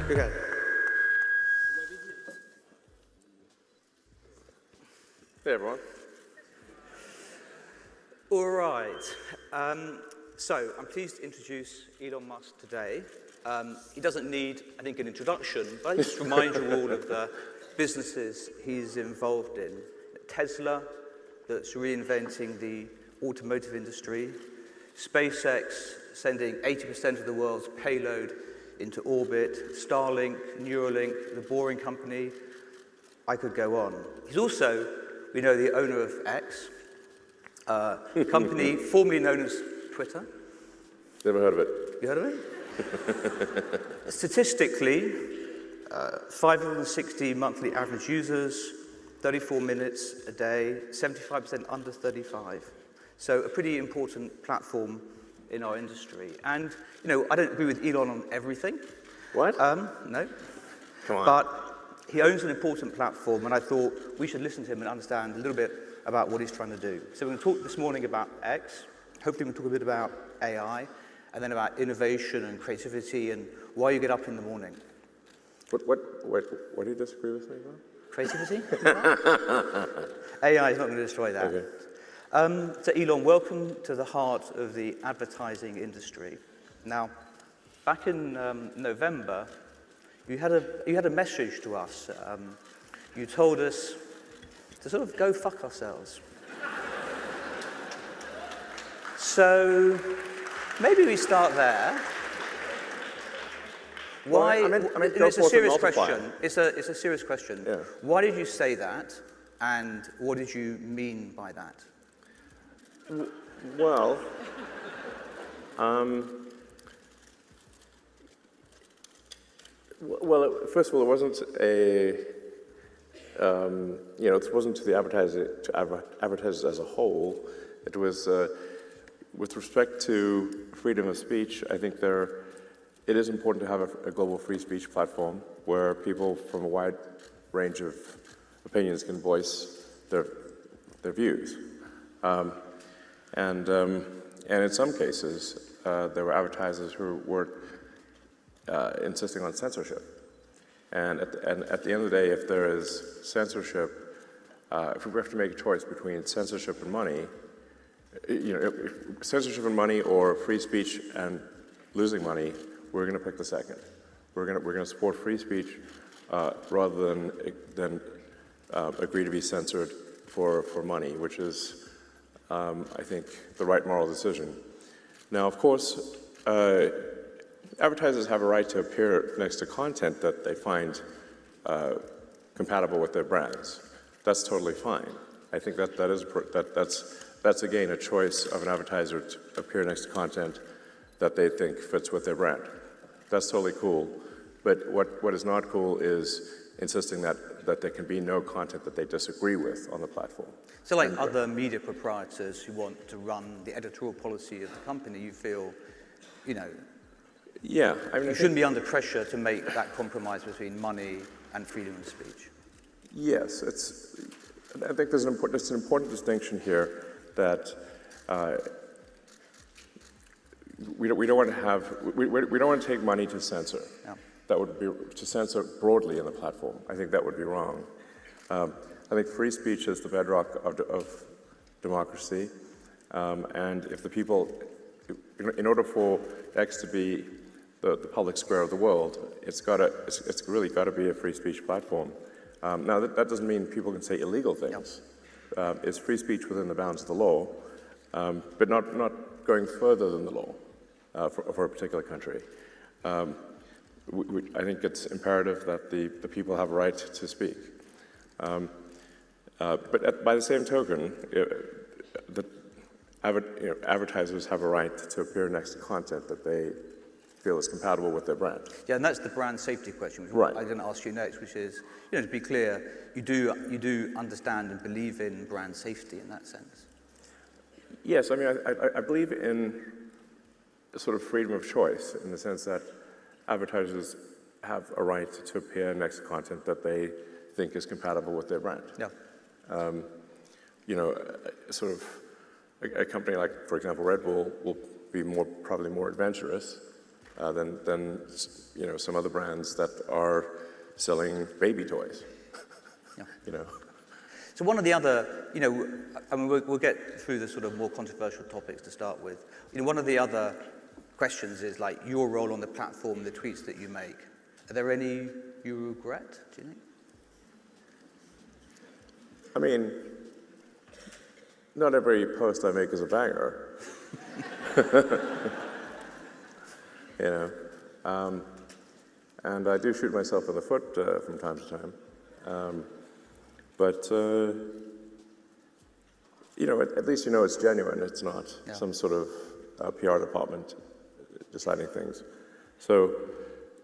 Okay. Hey, everyone. All right. So I'm pleased to introduce Elon Musk today. He doesn't need, I think, an introduction, but I just remind you all of the businesses he's involved in. Tesla, that's reinventing the automotive industry. SpaceX, sending 80% of the world's payload into orbit. Starlink, Neuralink, the Boring Company. I could go on. He's also, we know, the owner of X, a company formerly known as Twitter. Never heard of it. You heard of it? Statistically, 560 monthly average users, 34 minutes a day, 75% under 35. So a pretty important platform in our industry. And, you know, I don't agree with Elon on everything. What? No. Come on. But he owns an important platform, and I thought we should listen to him and understand a little bit about what he's trying to do. So we're going to talk this morning about X. Hopefully we'll talk a bit about AI, and then about innovation and creativity and why you get up in the morning. What do you disagree with me about? Creativity? AI is not going to destroy that. Okay. So Elon, welcome to the heart of the advertising industry. Now, back in November, you had a message to us. You told us to sort of go fuck ourselves. So maybe we start there. Why? Well, I meant it's a serious multiply. question. It's a serious question. Yeah. Why did you say that, and what did you mean by that? Well, first of all, it wasn't it wasn't to the advertisers as a whole. It was with respect to freedom of speech. I think it is important to have a global free speech platform where people from a wide range of opinions can voice their views. And in some cases, there were advertisers who were insisting on censorship. And at the end of the day, if there is censorship, if we have to make a choice between censorship and money, censorship and money or free speech and losing money, we're going to pick the second. We're going to support free speech rather than agree to be censored for money, which is, I think, the right moral decision. Now, of course, advertisers have a right to appear next to content that they find compatible with their brands. That's totally fine. I think that's again a choice of an advertiser to appear next to content that they think fits with their brand. That's totally cool. But what is not cool is insisting that there can be no content that they disagree with on the platform. So like other media proprietors who want to run the editorial policy of the company, you feel, Yeah, I mean, you shouldn't be under pressure to make that compromise between money and freedom of speech. Yes, I think there's an important distinction here that we don't want to take money to censor. Yeah. That would be to censor broadly in the platform. I think that would be wrong. I think free speech is the bedrock of democracy, and if the people, in order for X to be the public square of the world, it's really got to be a free speech platform. Now that doesn't mean people can say illegal things. Yep. It's free speech within the bounds of the law, but not going further than the law for a particular country. I think it's imperative that the people have a right to speak. But by the same token, advertisers have a right to appear next to content that they feel is compatible with their brand. Yeah, and that's the brand safety question, which right. I'm going to ask you next, which is, to be clear, you do understand and believe in brand safety in that sense. Yes, I mean, I believe in a sort of freedom of choice in the sense that advertisers have a right to appear next to content that they think is compatible with their brand. Yeah. Sort of a company like, for example, Red Bull will be probably more adventurous than some other brands that are selling baby toys. Yeah. You know. So one of the other, I mean, we'll get through the sort of more controversial topics to start with. One of the other questions is like your role on the platform, the tweets that you make. Are there any you regret, do you think? I mean, not every post I make is a banger. And I do shoot myself in the foot from time to time. But at least it's genuine. It's not some sort of PR department deciding things. So,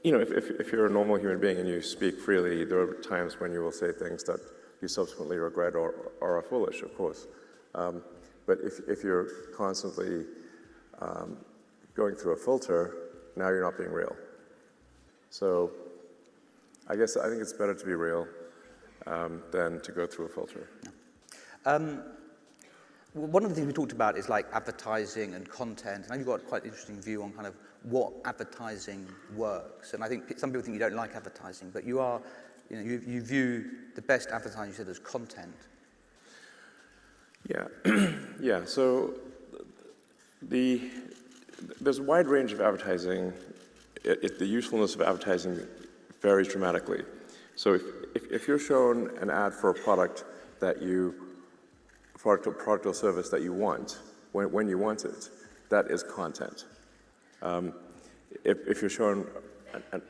if you're a normal human being and you speak freely, there are times when you will say things that you subsequently regret or are foolish, of course. But if you're constantly going through a filter, now you're not being real. So I think it's better to be real than to go through a filter. One of the things we talked about is like advertising and content, and you've got quite an interesting view on kind of what advertising works. And I think some people think you don't like advertising, but you are, you view the best advertising, you said, as content. Yeah, yeah. So there's a wide range of advertising. The usefulness of advertising varies dramatically. So if you're shown an ad for a product product or service that you want, when you want it, that is content. If you're shown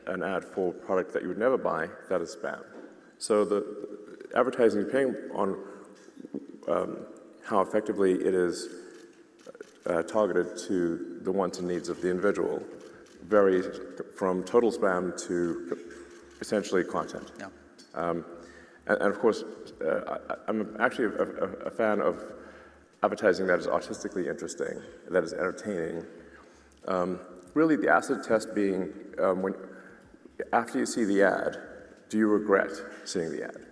an ad for a product that you would never buy, that is spam. So the advertising, depending on how effectively it is targeted to the wants and needs of the individual, varies from total spam to essentially content. Yeah. And of course, I'm actually a fan of advertising that is artistically interesting, that is entertaining. Really, the acid test being after you see the ad, do you regret seeing the ad?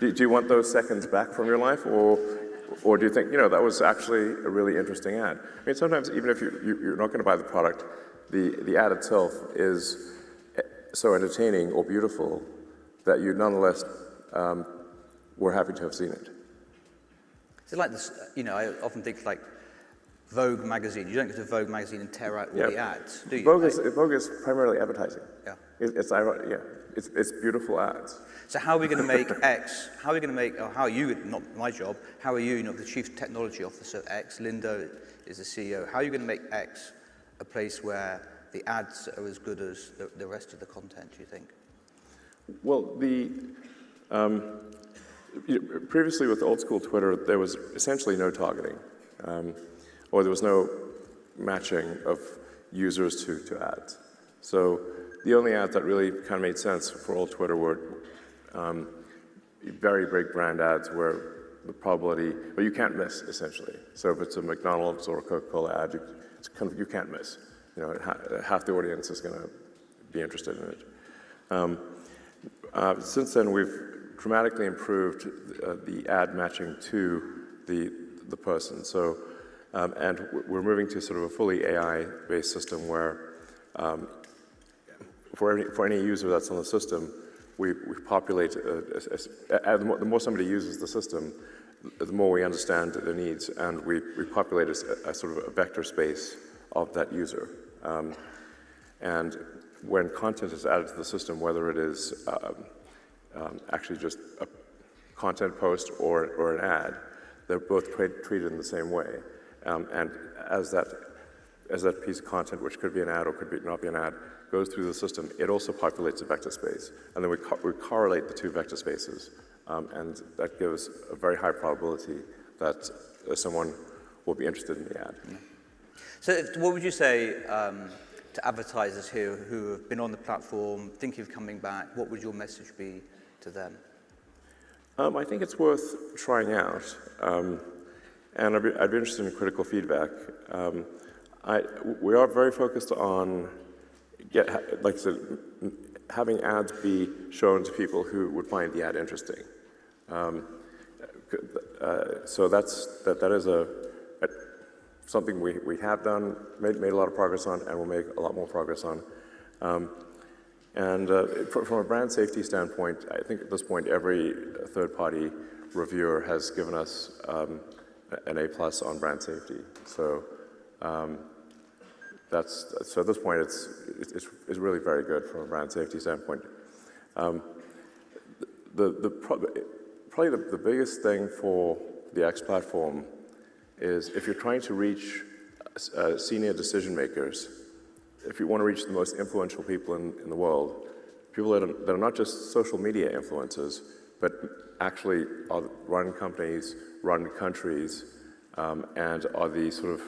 Do you want those seconds back from your life, or do you think, that was actually a really interesting ad? I mean, sometimes even if you're not going to buy the product, the ad itself is so entertaining or beautiful that you nonetheless were happy to have seen it. Is it like this, I often think like Vogue magazine. You don't go to Vogue magazine and tear out all the ads, do you? Vogue is primarily advertising. Yeah. It's ironic, it's beautiful ads. So how are we going to make X, how are you, not my job, how are you, the Chief Technology Officer of X, Linda is the CEO, how are you going to make X a place where the ads are as good as the rest of the content, do you think? Well, previously with old school Twitter, there was essentially no targeting, or there was no matching of users to ads. So the only ads that really kind of made sense for old Twitter were very big brand ads where the probability, but you can't miss essentially. So if it's a McDonald's or a Coca-Cola ad, you can't miss. Half the audience is going to be interested in it. Since then, we've dramatically improved the ad matching to the person. So, and we're moving to sort of a fully AI-based system where for any user that's on the system, we populate, the more somebody uses the system, the more we understand their needs, and we populate a sort of a vector space of that user. And when content is added to the system, whether it is actually just a content post or an ad, they're both treated in the same way. And as that piece of content, which could be an ad or could not be an ad, goes through the system, it also populates a vector space. And then we correlate the two vector spaces, and that gives a very high probability that someone will be interested in the ad. Yeah. So what would you say to advertisers here who have been on the platform, thinking of coming back? What would your message be to them? I think it's worth trying out, and I'd be interested in critical feedback. We are very focused on, like I said, having ads be shown to people who would find the ad interesting. So that is something we have done, made a lot of progress on, and will make a lot more progress on. From a brand safety standpoint, I think at this point every third-party reviewer has given us an A+ on brand safety. So so at this point it's really very good from a brand safety standpoint. Probably the biggest thing for the X platform is if you're trying to reach senior decision makers, if you want to reach the most influential people in the world, people that are not just social media influencers, but actually run companies, run countries, and are the sort of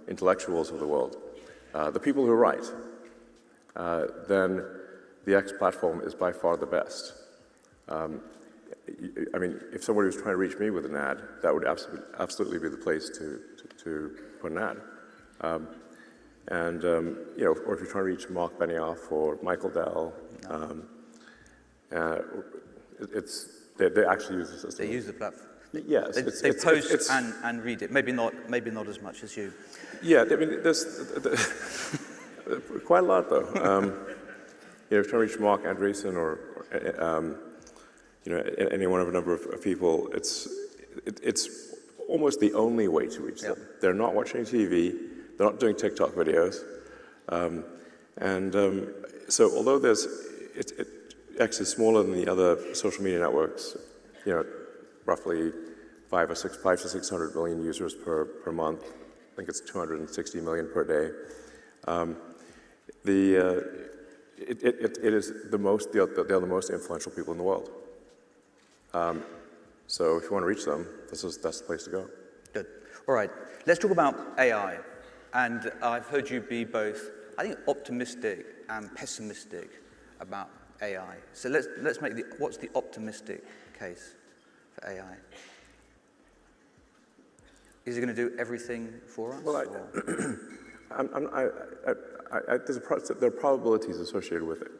intellectuals of the world, the people who write, then the X platform is by far the best. I mean, if somebody was trying to reach me with an ad, that would absolutely be the place to put an ad. You know, or if you're trying to reach Mark Benioff or Michael Dell, they actually use the system. They use the platform. Yes, they post and read it. Maybe not as much as you. Yeah, I mean, there's quite a lot though. You know, if you're trying to reach Mark Andreessen or you know, any one of a number of people, it's almost the only way to reach them. They're not watching TV. They're not doing TikTok videos. So although X is smaller than the other social media networks, you know, roughly 5 to 600 million users per month. I think it's 260 million per day. It is they're the most influential people in the world. So if you want to reach them, that's the place to go. Good. All right. Let's talk about AI. And I've heard you be both, I think, optimistic and pessimistic about AI. So let's make what's the optimistic case for AI? Is it going to do everything for us? Well, there are probabilities associated with it.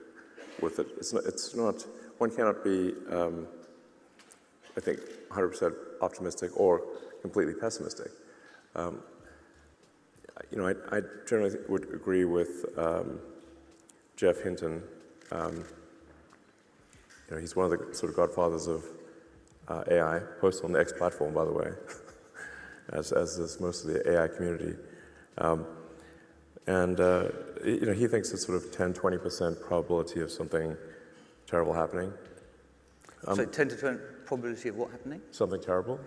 It's not. One cannot be, I think, 100% optimistic or completely pessimistic. You know, I generally would agree with Jeff Hinton. You know, he's one of the sort of godfathers of AI, posted on the X platform, by the way, as is most of the AI community. You know, he thinks it's sort of 10–20% probability of something terrible happening. So 10 to 20 probability of what happening? Something terrible.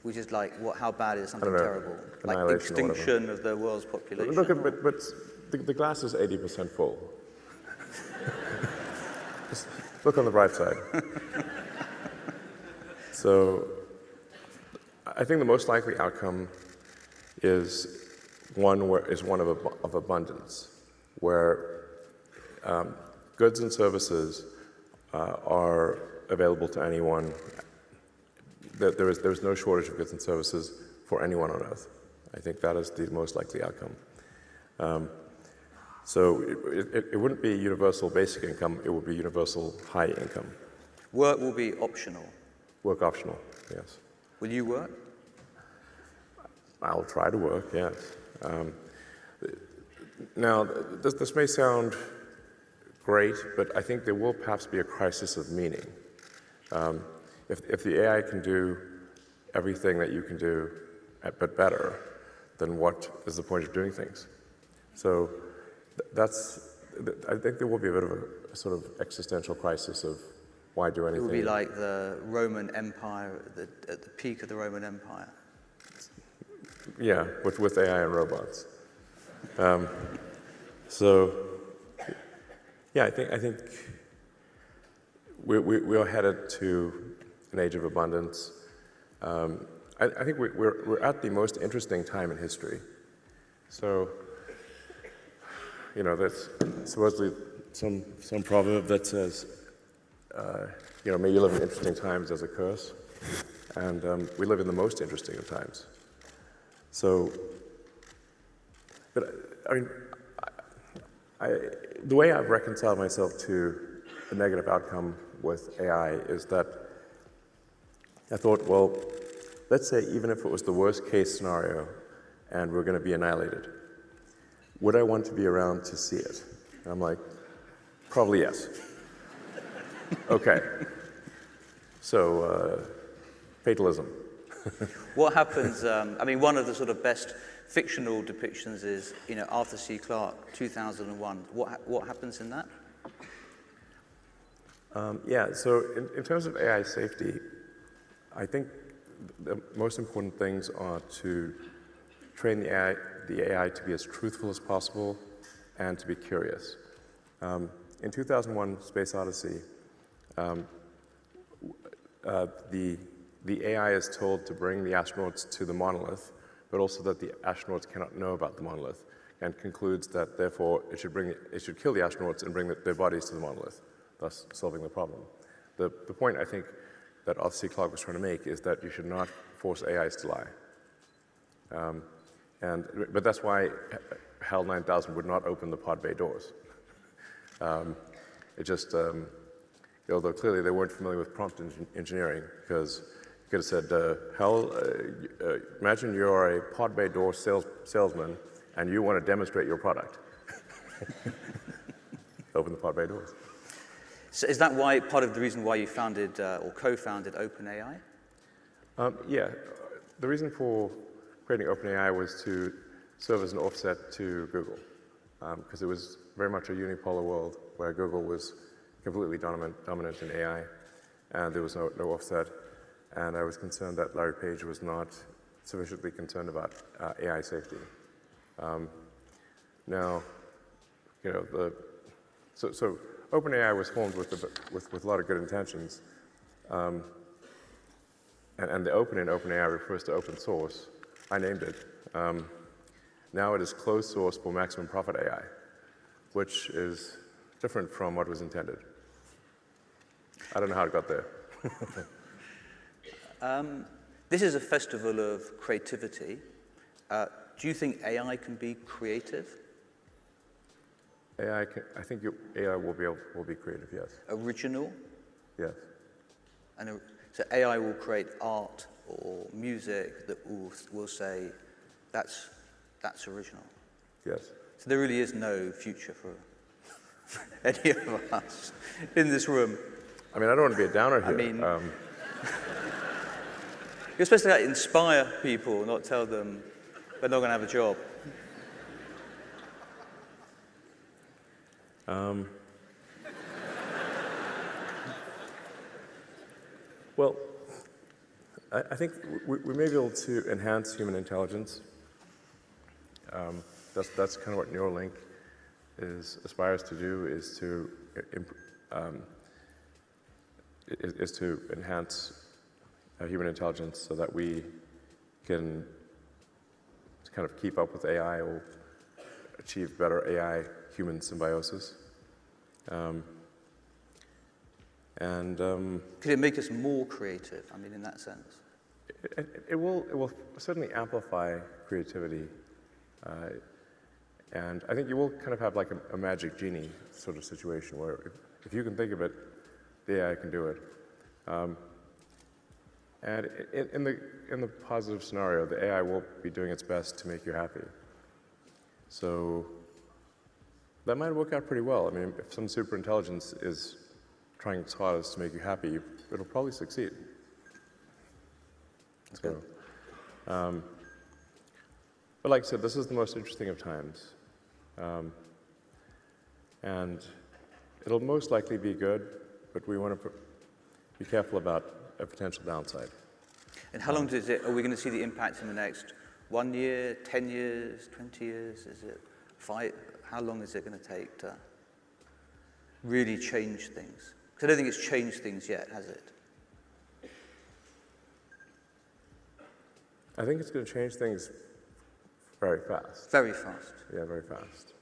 Which is like, how bad is something terrible? Like extinction of the world's population? Look, but the glass is 80% full. Just look on the bright side. So I think the most likely outcome is one of abundance, where goods and services are available to anyone. There's no shortage of goods and services for anyone on Earth. I think that is the most likely outcome. So it wouldn't be universal basic income, it would be universal high income. Work will be optional. Work optional, yes. Will you work? I'll try to work, yes. Now, this may sound great, but I think there will perhaps be a crisis of meaning. If the AI can do everything that you can do, but better, then what is the point of doing things? So I think there will be a bit of a sort of existential crisis of why do anything. It will be like the Roman Empire, at the peak of the Roman Empire. Yeah, with AI and robots. So, yeah, I think we are headed to an age of abundance. I think we're at the most interesting time in history. So, you know, there's supposedly some proverb that says, you know, may you live in interesting times as a curse, and we live in the most interesting of times. So, but I mean, the way I've reconciled myself to the negative outcome with AI is that I thought, well, let's say even if it was the worst case scenario and we're going to be annihilated, would I want to be around to see it? And I'm like, probably yes. Okay. So, fatalism. What happens, I mean, one of the sort of best fictional depictions is, Arthur C. Clarke, 2001. What happens in that? Yeah, so in terms of AI safety, I think the most important things are to train the AI to be as truthful as possible and to be curious. In 2001, Space Odyssey, the AI is told to bring the astronauts to the monolith, but also that the astronauts cannot know about the monolith, and concludes that therefore it should kill the astronauts and bring their bodies to the monolith, thus solving the problem. The point I think that Arthur C. Clarke was trying to make is that you should not force AIs to lie. But that's why HAL 9000 would not open the pod bay doors. Although clearly they weren't familiar with prompt engineering, because you could have said, HAL, imagine you're a pod bay door salesman and you want to demonstrate your product. Open the pod bay doors. So is that why part of the reason why you founded or co-founded OpenAI? Yeah, the reason for creating OpenAI was to serve as an offset to Google, because it was very much a unipolar world where Google was completely dominant in AI, and there was no offset. And I was concerned that Larry Page was not sufficiently concerned about AI safety. So OpenAI was formed with a lot of good intentions, and the open in OpenAI refers to open source. I named it. Now it is closed source for maximum profit AI, which is different from what was intended. I don't know how it got there. This is a festival of creativity. Do you think AI can be creative? I think AI will be creative, yes. Original? Yes. So AI will create art or music that will say, that's original. Yes. So there really is no future for any of us in this room. I mean, I don't want to be a downer here. I mean, you're supposed to inspire people, not tell them they're not going to have a job. Well, I think we may be able to enhance human intelligence. That's kind of what Neuralink aspires to do, is to enhance human intelligence so that we can kind of keep up with AI or achieve better AI-human symbiosis. Could it make us more creative? I mean, in that sense. It will certainly amplify creativity, and I think you will kind of have like a magic genie sort of situation where if you can think of it, the AI can do it. And in the positive scenario, the AI will be doing its best to make you happy. So that might work out pretty well. I mean, if some superintelligence is trying its hardest to make you happy, it'll probably succeed. So, but like I said, this is the most interesting of times. And it'll most likely be good, but we want to be careful about a potential downside. And how long are we going to see the impact in the next 1 year, 10 years, 20 years? Is it 5? How long is it going to take to really change things? Because I don't think it's changed things yet, has it? I think it's going to change things very fast. Very fast. Yeah, very fast.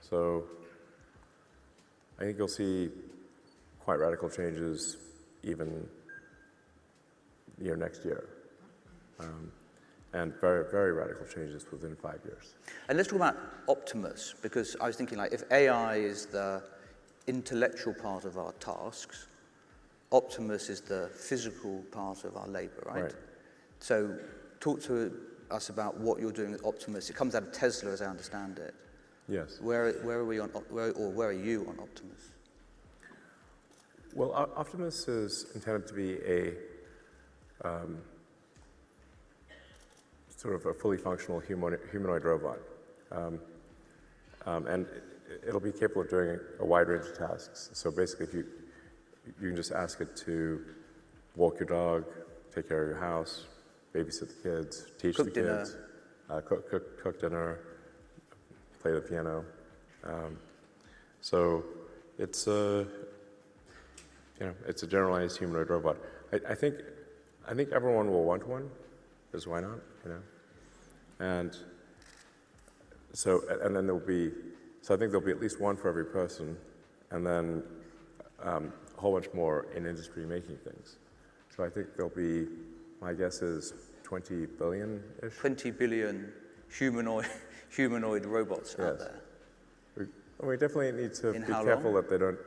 So I think you'll see quite radical changes even next year. And very, very radical changes within 5 years. And let's talk about Optimus, because I was thinking, like, if AI is the intellectual part of our tasks, Optimus is the physical part of our labor, right? So talk to us about what you're doing with Optimus. It comes out of Tesla, as I understand it. Yes. Where are we on, where are you on Optimus? Well, Optimus is intended to be a sort of a fully functional humanoid robot. And it'll be capable of doing a wide range of tasks. So basically, if you can just ask it to walk your dog, take care of your house, babysit the kids, teach the kids, cook dinner, play the piano. So it's it's a generalized humanoid robot. I think everyone will want one, because why not? And so then there'll be. So I think there'll be at least one for every person, and then a whole bunch more in industry making things. So I think there'll be, my guess is 20 billion-ish. 20 billion humanoid robots out there. We definitely need to be careful that they don't,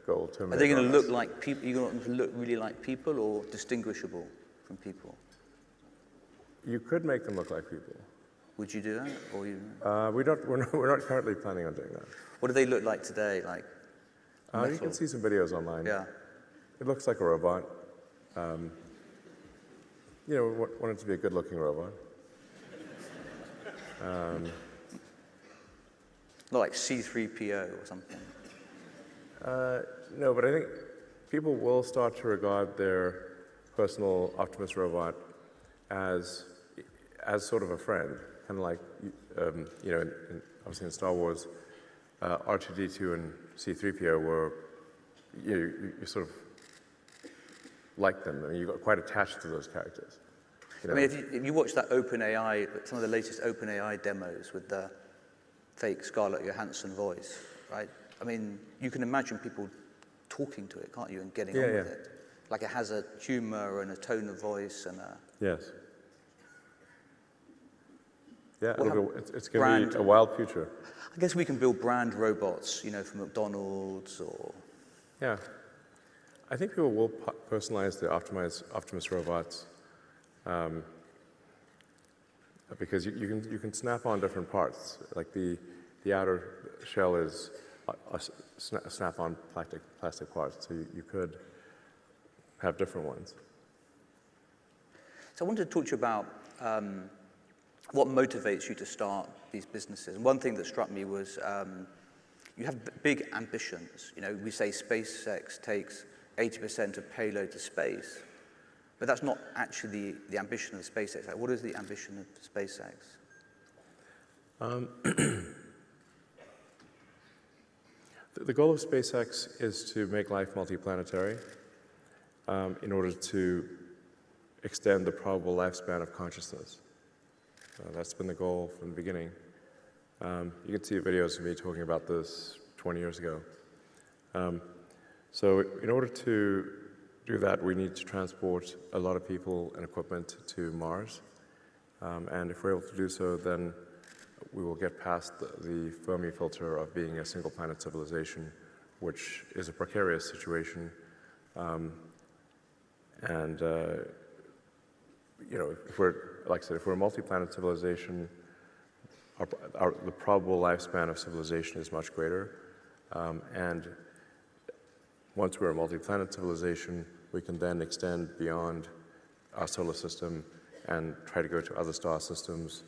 go Terminator. Are they going to look like people? Are you going to look really like people, or distinguishable from people? You could make them look like people. Would you do that, or you? We're not currently planning on doing that. What do they look like today? Like you can see some videos online. Yeah. It looks like a robot. We want it to be a good-looking robot. Not like C-3PO or something. No, but I think people will start to regard their personal Optimus robot as sort of a friend, kind of like, obviously in Star Wars, R2-D2 and C-3PO were, you sort of like them. I mean, you got quite attached to those characters. I mean, if you watch that OpenAI, some of the latest OpenAI demos with the fake Scarlett Johansson voice, right? I mean, you can imagine people talking to it, can't you, and getting on with it. Like it has a humor and a tone of voice and a... Yes. Yeah, it's going to be a wild future. I guess we can build brand robots, for McDonald's or... Yeah. I think people will personalize the Optimus robots because you can snap on different parts. Like the outer shell is a snap-on plastic parts, so you could have different ones. So I wanted to talk to you about what motivates you to start these businesses. And one thing that struck me was you have big ambitions. We say SpaceX takes 80% of payload to space, but that's not actually the ambition of SpaceX. Like, what is the ambition of SpaceX? The goal of SpaceX is to make life multiplanetary in order to extend the probable lifespan of consciousness. That's been the goal from the beginning. You can see videos of me talking about this 20 years ago. So in order to do that, we need to transport a lot of people and equipment to Mars. And if we're able to do so, then we will get past the Fermi filter of being a single planet civilization, which is a precarious situation. If we're, like I said, if we're a multi-planet civilization, the probable lifespan of civilization is much greater. And once we're a multi-planet civilization, we can then extend beyond our solar system and try to go to other star systems,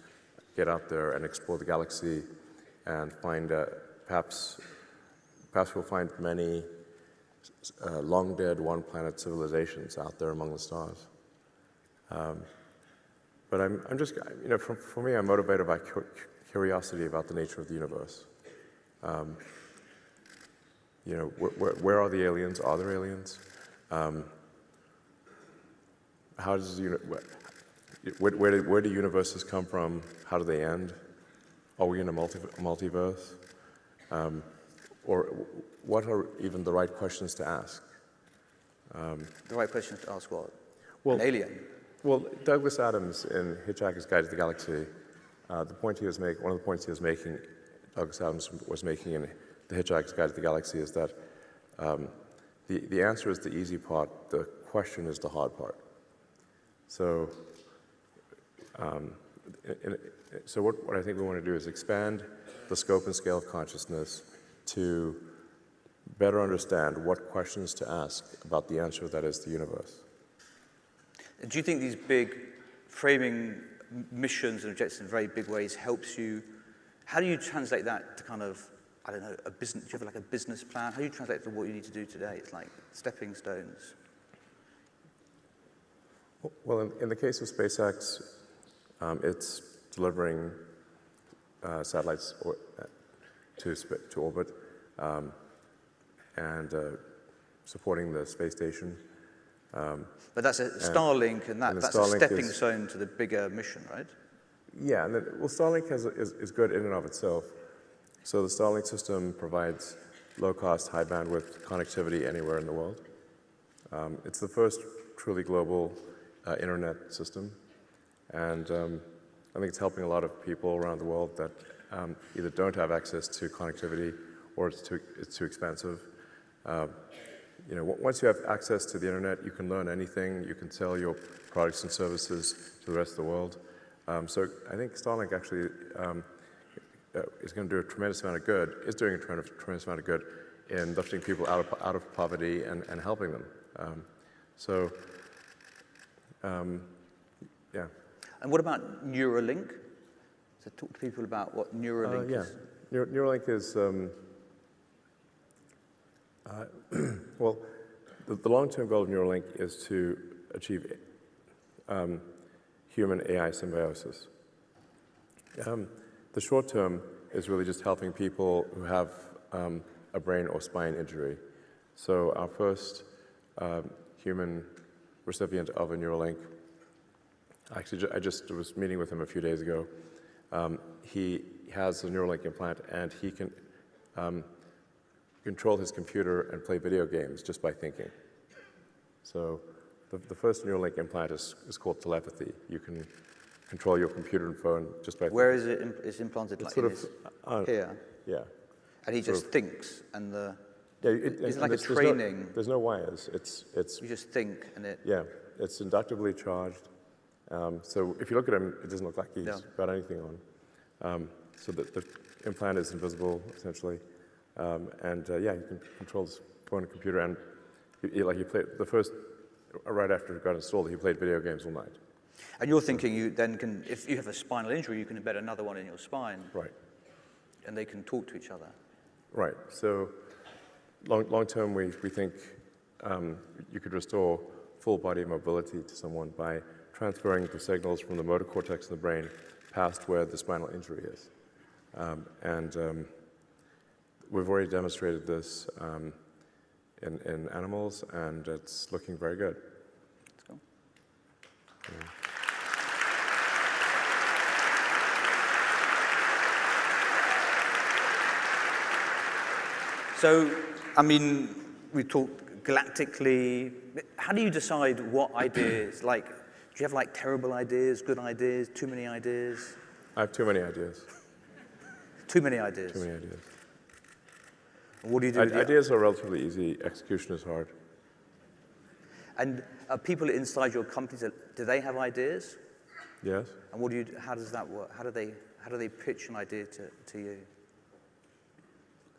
get out there and explore the galaxy, and find perhaps we'll find many long dead one-planet civilizations out there among the stars. But I'm just, for me, I'm motivated by curiosity about the nature of the universe. Where are the aliens? Are there aliens? How does where do universes come from? How do they end? Are we in a multiverse? Or what are even the right questions to ask? The right questions to ask what? Well, an alien? Well, Douglas Adams in Hitchhiker's Guide to the Galaxy, one of the points he was making, Douglas Adams was making in the Hitchhiker's Guide to the Galaxy is that the answer is the easy part, the question is the hard part. So So what I think we want to do is expand the scope and scale of consciousness to better understand what questions to ask about the answer that is the universe. Do you think these big framing missions and objectives in very big ways helps you? How do you translate that to kind of, I don't know, a business? Do you have like a business plan? How do you translate it to what you need to do today? It's like stepping stones. Well, in the case of SpaceX, it's delivering satellites to orbit and supporting the space station. But that's a Starlink, and that's Starlink a stepping stone to the bigger mission, right? Yeah, and Starlink is good in and of itself. So the Starlink system provides low-cost, high-bandwidth connectivity anywhere in the world. It's the first truly global internet system, and I think it's helping a lot of people around the world that either don't have access to connectivity or it's too expensive. Once you have access to the internet, you can learn anything. You can sell your products and services to the rest of the world. So I think Starlink actually is going to do a tremendous amount of good, is doing a tremendous amount of good in lifting people out of poverty and helping them. Yeah. And what about Neuralink? So talk to people about what Neuralink is. Neuralink is, well, the long-term goal of Neuralink is to achieve human-AI symbiosis. The short term is really just helping people who have a brain or spine injury. So our first human recipient of a Neuralink, actually I just was meeting with him a few days ago. He has a Neuralink implant, and he can control his computer and play video games just by thinking. So the first Neuralink implant is called Telepathy. You can control your computer and phone just by thinking. Where is it? It's implanted it's like here? Yeah. And he just thinks, and it's like a training. There's no wires. It's you just think, and it. Yeah, it's inductively charged. So if you look at him, it doesn't look like he's got anything on. So the implant is invisible, essentially. You can control his phone and computer, and he played the first, right after it got installed, he played video games all night. And you're thinking you then can, if you have a spinal injury, you can embed another one in your spine. Right. And they can talk to each other. Right. So long term, we think you could restore full body mobility to someone by transferring the signals from the motor cortex in the brain past where the spinal injury is. We've already demonstrated this in animals, and it's looking very good. Let's go. Yeah. So, I mean, we talked galactically. How do you decide what ideas, do you have like terrible ideas, good ideas, too many ideas? I have too many ideas. Too many ideas? Too many ideas. What do you do? Ideas are relatively easy. Execution is hard. And people inside your companies, do they have ideas? Yes. And how does that work? How do they pitch an idea to you?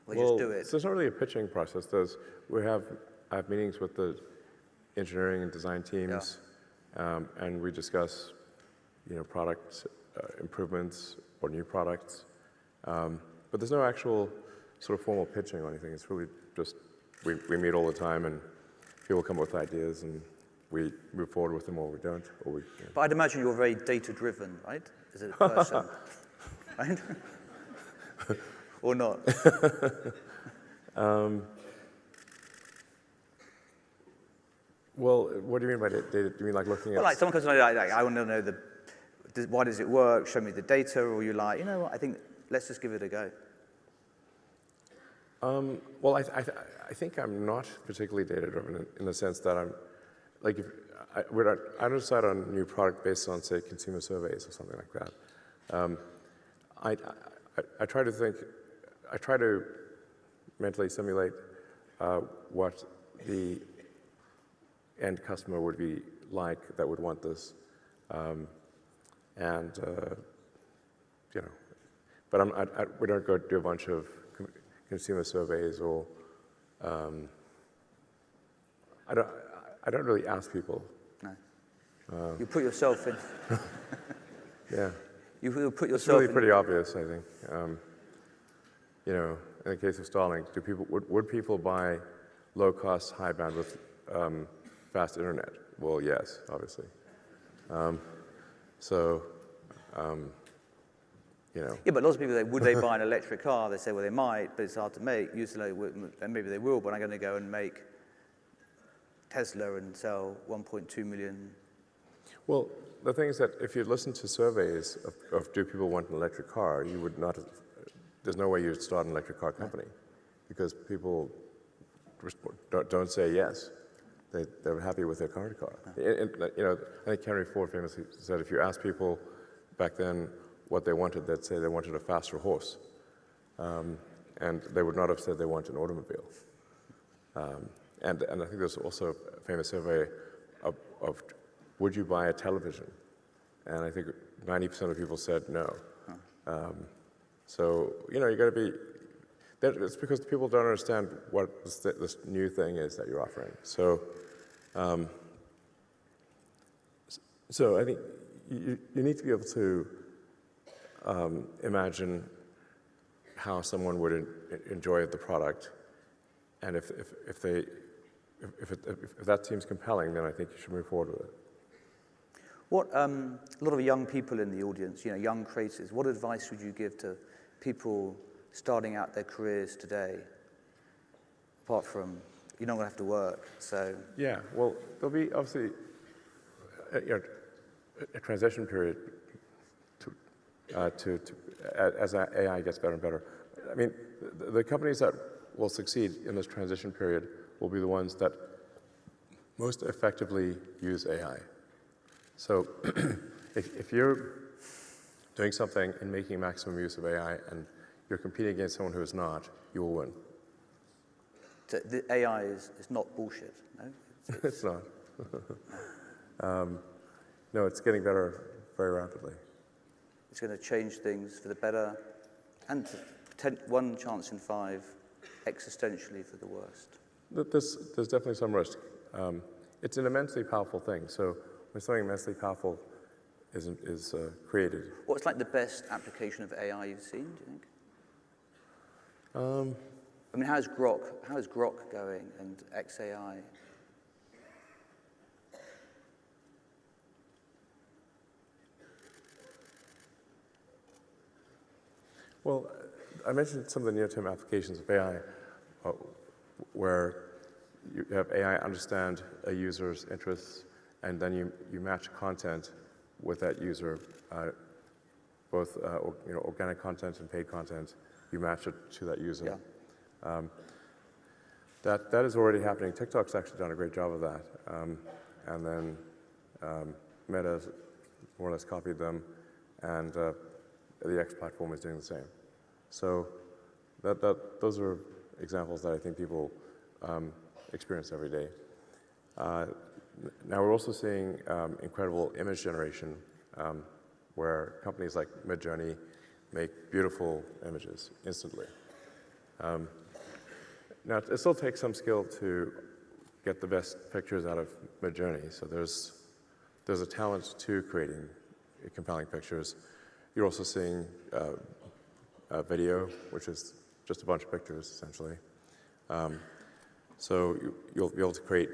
They just do it. So it's not really a pitching process. I have meetings with the engineering and design teams, and we discuss, product improvements or new products. But there's no actual sort of formal pitching or anything. It's really just we meet all the time, and people come up with ideas, and we move forward with them, or we don't. But I'd imagine you're very data-driven, right? As a person, right? Or not? Well, what do you mean by data? Do you mean like looking at? Well, like someone comes to me, I want to know why does it work? Show me the data, or you're like, you know what? I think let's just give it a go. Well, I think I'm not particularly data-driven in the sense that I'm, like, I don't decide on a new product based on, say, consumer surveys or something like that. I try to mentally simulate what the end customer would be like that would want this. And, but we don't go do a bunch of consumer surveys or, I don't really ask people. No. You put yourself in. Yeah. You put yourself It's really in. pretty obvious, I think. In the case of Starlink, would people buy low-cost, high-bandwidth, fast internet? Well, yes, obviously. Yeah, but lots of people say, would they buy an electric car? They say, well, they might, but it's hard to make. Usually, and maybe they will, but I'm going to go and make Tesla and sell 1.2 million. Well, the thing is that if you listen to surveys of do people want an electric car, you would not. There's no way you'd start an electric car company, because people don't say yes. They're happy with their current car. I think Henry Ford famously said, if you ask people back then what they wanted, they'd say they wanted a faster horse, and they would not have said they want an automobile. And I think there's also a famous survey of would you buy a television? And I think 90% of people said no. So, you got to be, it's because people don't understand what this new thing is that you're offering. So I think you need to be able to imagine how someone would enjoy the product, and if that seems compelling, then I think you should move forward with it. What a lot of young people in the audience, young creators. What advice would you give to people starting out their careers today? Apart from you're not going to have to work, so yeah. Well, there'll be obviously a transition period as AI gets better and better. I mean, the companies that will succeed in this transition period will be the ones that most effectively use AI. So if you're doing something and making maximum use of AI and you're competing against someone who is not, you will win. So the AI is not bullshit, no? It's not. No, it's getting better very rapidly. It's going to change things for the better, and one chance in 5, existentially for the worst. There's definitely some risk. It's an immensely powerful thing. So when something immensely powerful is created. What's like the best application of AI you've seen, do you think? I mean, how's Grok going and XAI? Well, I mentioned some of the near-term applications of AI, where you have AI understand a user's interests, and then you match content with that user, both organic content and paid content. You match it to that user. Yeah. That is already happening. TikTok's actually done a great job of that, and then Meta more or less copied them, and the X platform is doing the same. So those are examples that I think people experience every day. Now we're also seeing incredible image generation, where companies like Midjourney make beautiful images instantly. Now it still takes some skill to get the best pictures out of Midjourney. So there's a talent to creating compelling pictures. You're also seeing video, which is just a bunch of pictures, essentially. So you'll be able to create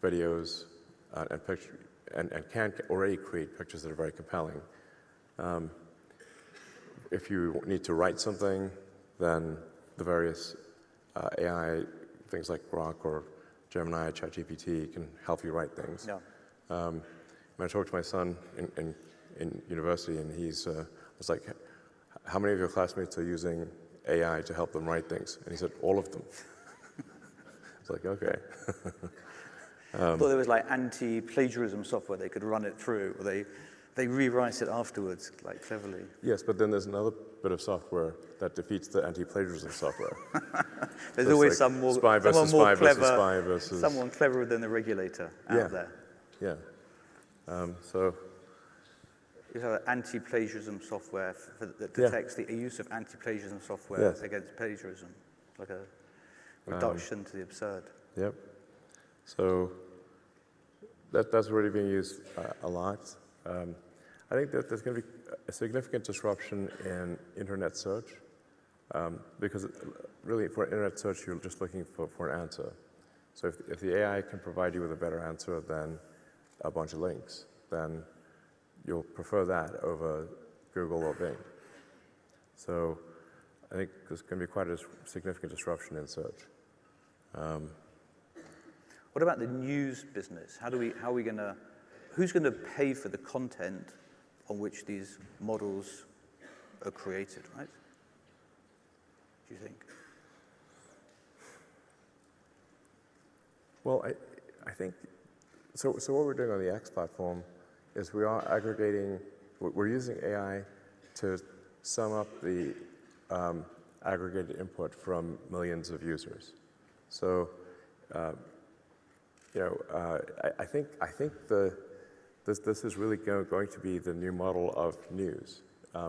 videos and can already create pictures that are very compelling. If you need to write something, then the various AI things like Grok or Gemini, ChatGPT can help you write things. Yeah. When I talked to my son in university, and he's was like, how many of your classmates are using AI to help them write things? And he said, all of them. It's like, okay. I thought there was like anti-plagiarism software they could run it through, or they rewrite it afterwards, like cleverly. Yes, but then there's another bit of software that defeats the anti-plagiarism software. There's always like some more, spy versus someone more spy versus clever, spy versus someone cleverer than the regulator out there. Yeah. So, You have anti-plagiarism software that detects the use of anti-plagiarism software against plagiarism, like a reduction to the absurd. Yep. So that's already being used a lot. I think that there's going to be a significant disruption in internet search because really for internet search, you're just looking for an answer. So if the AI can provide you with a better answer than a bunch of links, then you'll prefer that over Google or Bing. So I think there's going to be quite a significant disruption in search. What about the news business? Who's going to pay for the content on which these models are created, right? Do you think? Well, I think, so what we're doing on the X platform is we are aggregating, we're using AI to sum up the aggregated input from millions of users. So, I think this is really going to be the new model of news,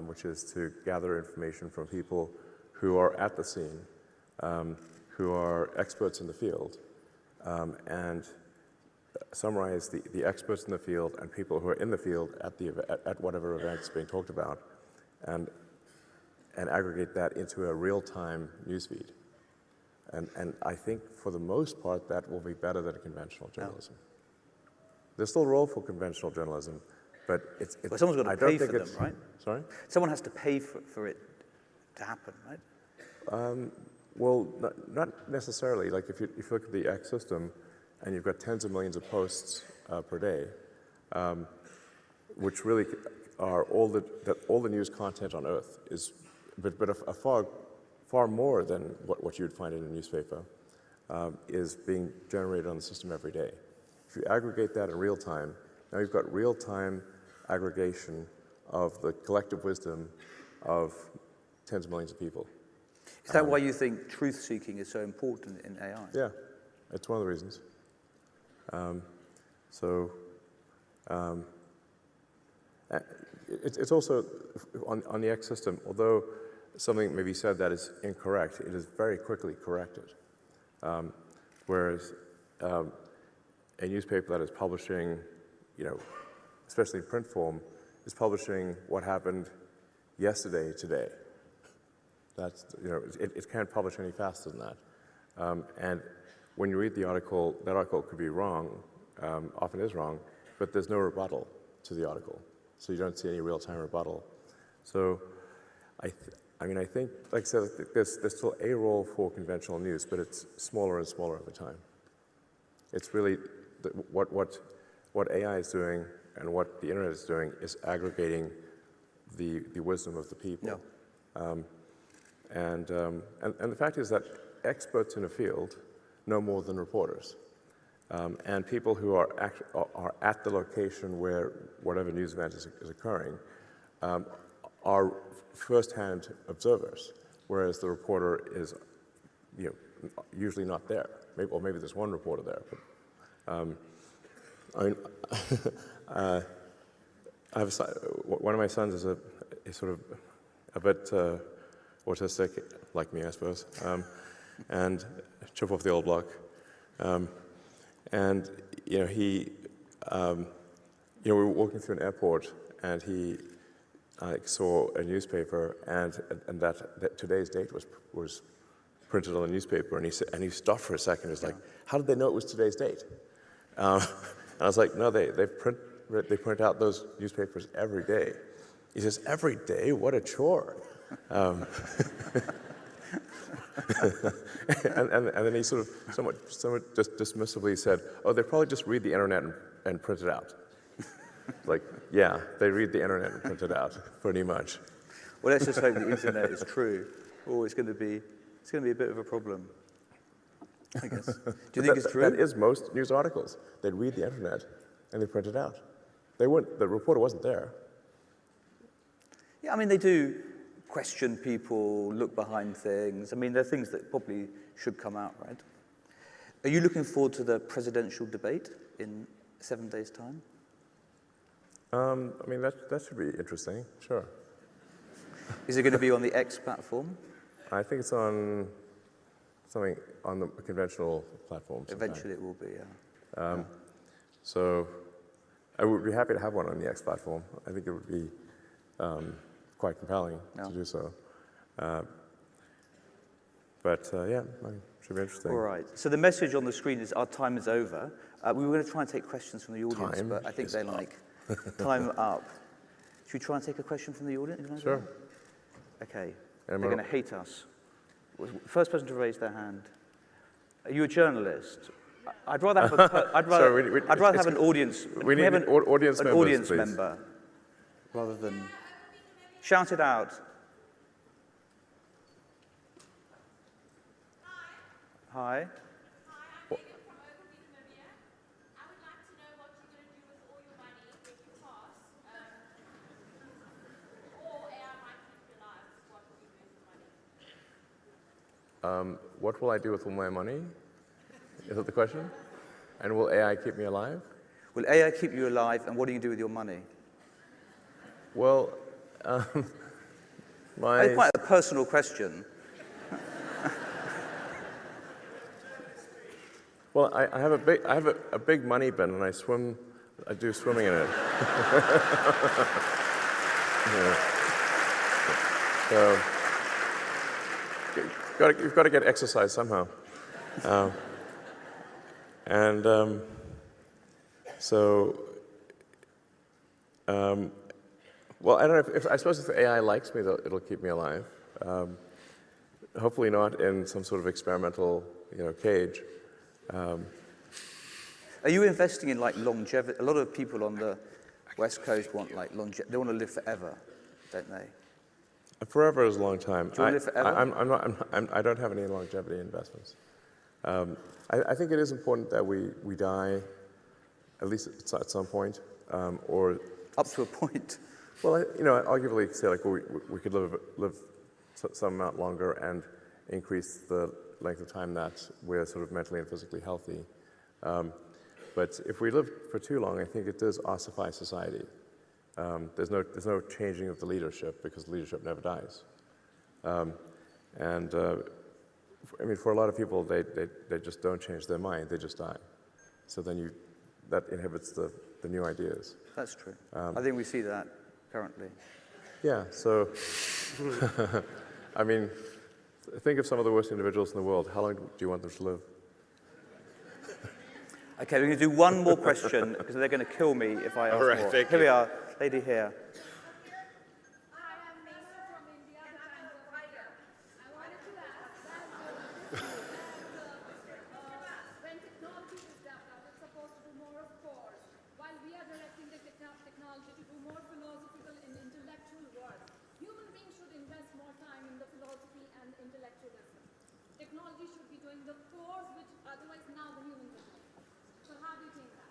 which is to gather information from people who are at the scene, who are experts in the field, and summarize the experts in the field and people who are in the field at whatever event's being talked about, and aggregate that into a real-time newsfeed. And I think for the most part that will be better than conventional journalism. There's still a role for conventional journalism, but Well, someone's got to pay for them, right? Sorry? Someone has to pay for it to happen, right? Well, not necessarily. Like if you look at the X system, and you've got tens of millions of posts per day, which really are all the news content on Earth is, but a far more than what you would find in a newspaper is being generated on the system every day. If you aggregate that in real time, now you've got real-time aggregation of the collective wisdom of tens of millions of people. Is that why you think truth-seeking is so important in AI? Yeah, it's one of the reasons. It's also, on the X system, although something may be said that is incorrect, it is very quickly corrected. Whereas a newspaper that is publishing, especially in print form, is publishing what happened yesterday, today. That's, it can't publish any faster than that. And when you read the article, that article could be wrong, often is wrong, but there's no rebuttal to the article. So you don't see any real-time rebuttal. So I think, like I said, there's still a role for conventional news, but it's smaller and smaller over time. It's really what AI is doing and what the internet is doing is aggregating the wisdom of the people. Yeah. And the fact is that experts in a field know more than reporters. And people who are at the location where whatever news event is occurring are first-hand observers, whereas the reporter is usually not there. Maybe there's one reporter there. But, I have one of my sons is sort of a bit autistic, like me, I suppose, and chip off the old block. And he, we were walking through an airport, and he saw a newspaper, and that today's date was printed on the newspaper, and he stopped for a second. He's like, "How did they know it was today's date?" And I was like, "No, they print out those newspapers every day." He says, "Every day? What a chore!" And then he sort of somewhat just dismissively said, "Oh, they probably just read the internet and print it out." Like, yeah, they read the internet and print it out, pretty much. Well, let's just hope the internet is true. Oh, it's going to be a bit of a problem, I guess. Do you think it's true? That is most news articles. They read the internet and they print it out. The reporter wasn't there. Yeah, I mean, they do question people, look behind things. I mean, there are things that probably should come out, right? Are you looking forward to the presidential debate in 7 days' time? I mean, that should be interesting, sure. Is it going to be on the X platform? I think it's on something on the conventional platforms. Eventually it will be, yeah. So I would be happy to have one on the X platform. I think it would be quite compelling to do so. But yeah, it should be interesting. All right. So the message on the screen is our time is over. We were going to try and take questions from the audience, but I think they're like, time up. Should we try and take a question from the audience? Sure. Okay. They're going to hate us. First person to raise their hand. Are you a journalist? I'd rather have have an audience. We need an audience an members, audience please. member, rather than shout it out. Hi. Hi, I'm Megan from Openmedia. I would like to know what you're going to do with all your money if you pass. Or AI might keep you alive. What will you do with your money? What will I do with all my money? Is that the question? And will AI keep me alive? Will AI keep you alive, and what do you do with your money? Well, It's quite a personal question. Well, I have a big money bin, and I do swimming in it. So you've got to get exercise somehow. Well, I don't know. I suppose if AI likes me, it'll keep me alive. Hopefully not in some sort of experimental, cage. Are you investing in like longevity? A lot of people on the West Coast want like longevity. They want to live forever, don't they? Forever is a long time. Do you want to live forever? I don't have any longevity investments. I think it is important that we die, at least at some point, or up to a point. Well, arguably say like we could live some amount longer and increase the length of time that we're sort of mentally and physically healthy. But if we live for too long, I think it does ossify society. There's no changing of the leadership because leadership never dies. I mean, for a lot of people, they just don't change their mind; they just die. So then that inhibits the new ideas. That's true. I think we see that currently. Yeah. So, I mean, think of some of the worst individuals in the world. How long do you want them to live? Okay, we're going to do one more question because they're going to kill me if I ask more. Thank Here you. we are, lady here. I am Megan from India, the time zone here. I wanted to ask when technology is developed, it's supposed to do more of course, while we are directing the technology to do more philosophical and intellectual work. Human beings should invest more time in the philosophy and intellectualism. Technology should be doing the course which otherwise now the humans are doing. So how do you think that?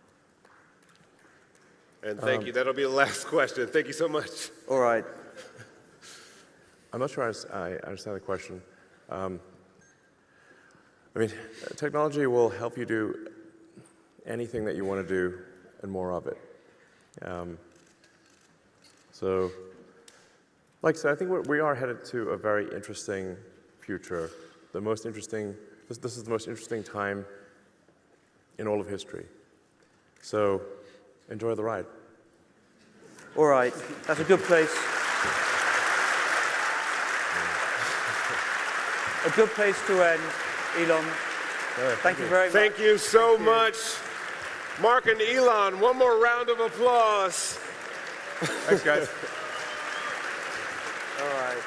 And thank you. That'll be the last question. Thank you so much. All right. I'm not sure I understand the question. I mean, technology will help you do anything that you want to do and more of it. So, like I said, I think we are headed to a very interesting future. This is the most interesting time in all of history. So, enjoy the ride. All right. That's a good place. A good place to end. Elon, thank you very much. Thank you so much. Mark and Elon, one more round of applause. Thanks, guys. All right.